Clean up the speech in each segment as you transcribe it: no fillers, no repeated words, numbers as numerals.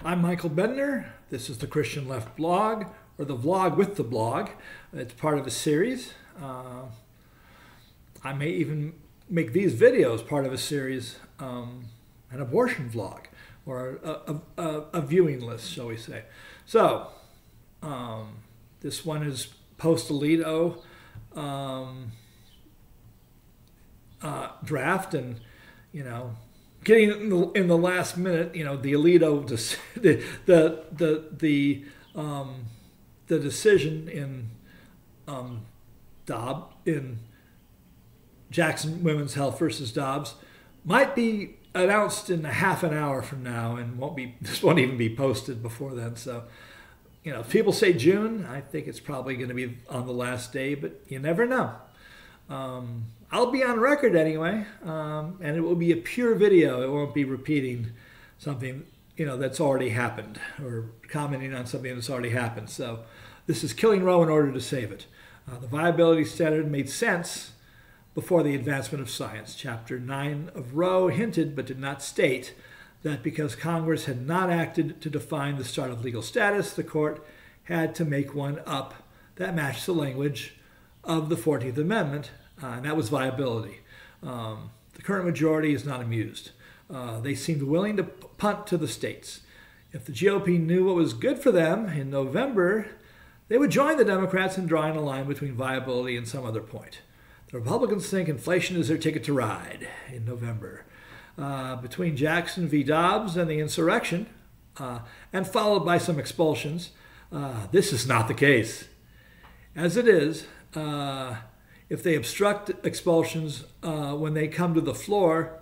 I'm Michael Bendner. This is the Christian Left blog, or the vlog with the blog. It's part of a series. I may even make these videos part of a series, an abortion vlog, or a viewing list, shall we say. So, this one is post-Alito draft, and, getting in the last minute, the Alito, the decision in Dobbs, in Jackson Women's Health versus Dobbs, might be announced in a half an hour from now, and this won't even be posted before then. So, if people say June, I think it's probably going to be on the last day, but you never know. I'll be on record anyway, and it will be a pure video. It won't be repeating something, that's already happened, or commenting on something that's already happened. So this is killing Roe in order to save it. The viability standard made sense before the advancement of science. Chapter 9 of Roe hinted, but did not state, that because Congress had not acted to define the start of legal status, the court had to make one up that matched the language of the 14th Amendment, and that was viability. The current majority is not amused. They seemed willing to punt to the states. If the GOP knew what was good for them in November, they would join the Democrats in drawing a line between viability and some other point. The Republicans think inflation is their ticket to ride in November. Between Jackson v. Dobbs and the Insurrection, and followed by some expulsions, this is not the case. As it is, if they obstruct expulsions when they come to the floor,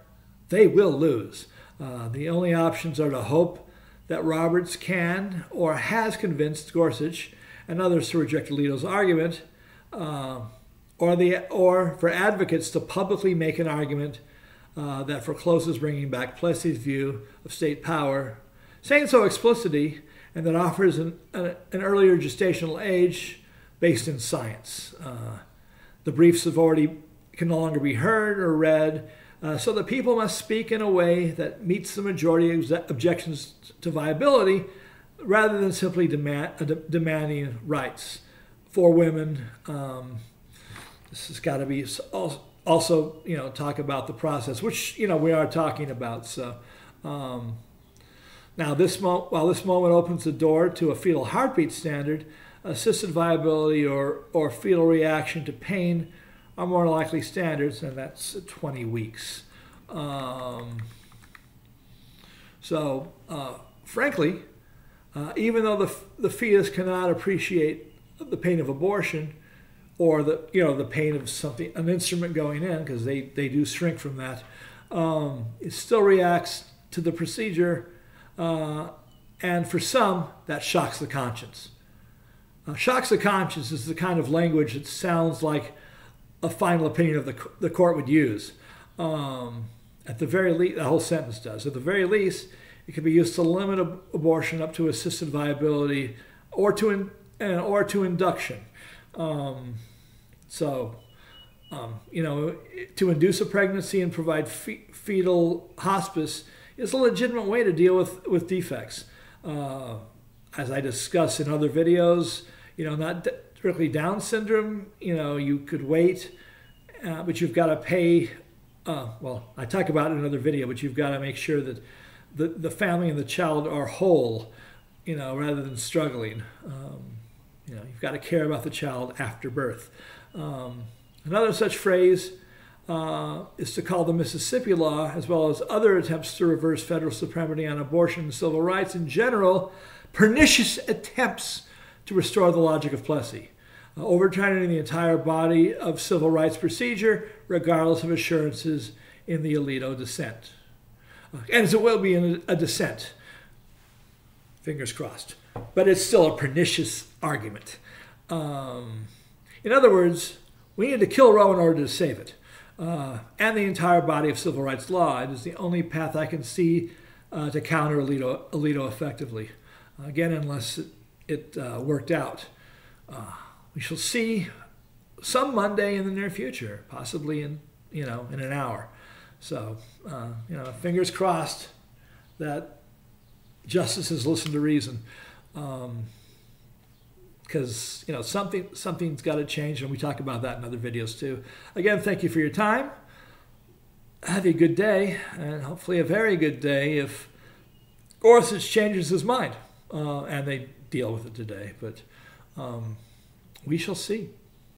they will lose. The only options are to hope that Roberts can or has convinced Gorsuch and others to reject Alito's argument, or for advocates to publicly make an argument that forecloses bringing back Plessy's view of state power, saying so explicitly, and that offers an earlier gestational age based in science. The briefs can no longer be heard or read, so the people must speak in a way that meets the majority objections to viability, rather than simply demanding rights for women. This has got to be also, talk about the process, which, we are talking about. So now while this moment opens the door to a fetal heartbeat standard, assisted viability or fetal reaction to pain are more likely standards, and that's 20 weeks. Frankly, even though the fetus cannot appreciate the pain of abortion, or the pain of an instrument going in, because they do shrink from that, it still reacts to the procedure, and for some, that shocks the conscience. Shocks the conscience is the kind of language that sounds like a final opinion of the court would use. At the very least, the whole sentence does. At the very least, it could be used to limit abortion up to assisted viability or to induction. To induce a pregnancy and provide fetal hospice is a legitimate way to deal with defects. As I discuss in other videos, not strictly Down syndrome, you could wait, but you've got to pay, I talk about it in another video, but you've got to make sure that the family and the child are whole, rather than struggling. You've got to care about the child after birth. Another such phrase is to call the Mississippi law, as well as other attempts to reverse federal supremacy on abortion and civil rights in general, pernicious attempts to restore the logic of Plessy, overturning the entire body of civil rights procedure, regardless of assurances in the Alito dissent. And as it will be in a dissent, fingers crossed. But it's still a pernicious argument. In other words, we need to kill Roe in order to save it, and the entire body of civil rights law. It is the only path I can see to counter Alito effectively. Again, unless it worked out. We shall see some Monday in the near future, possibly in an hour. So, fingers crossed that justices listen to reason. Because something's got to change, and we talk about that in other videos too. Again, thank you for your time. Have a good day, and hopefully a very good day if Gorsuch changes his mind, and they deal with it today. But we shall see.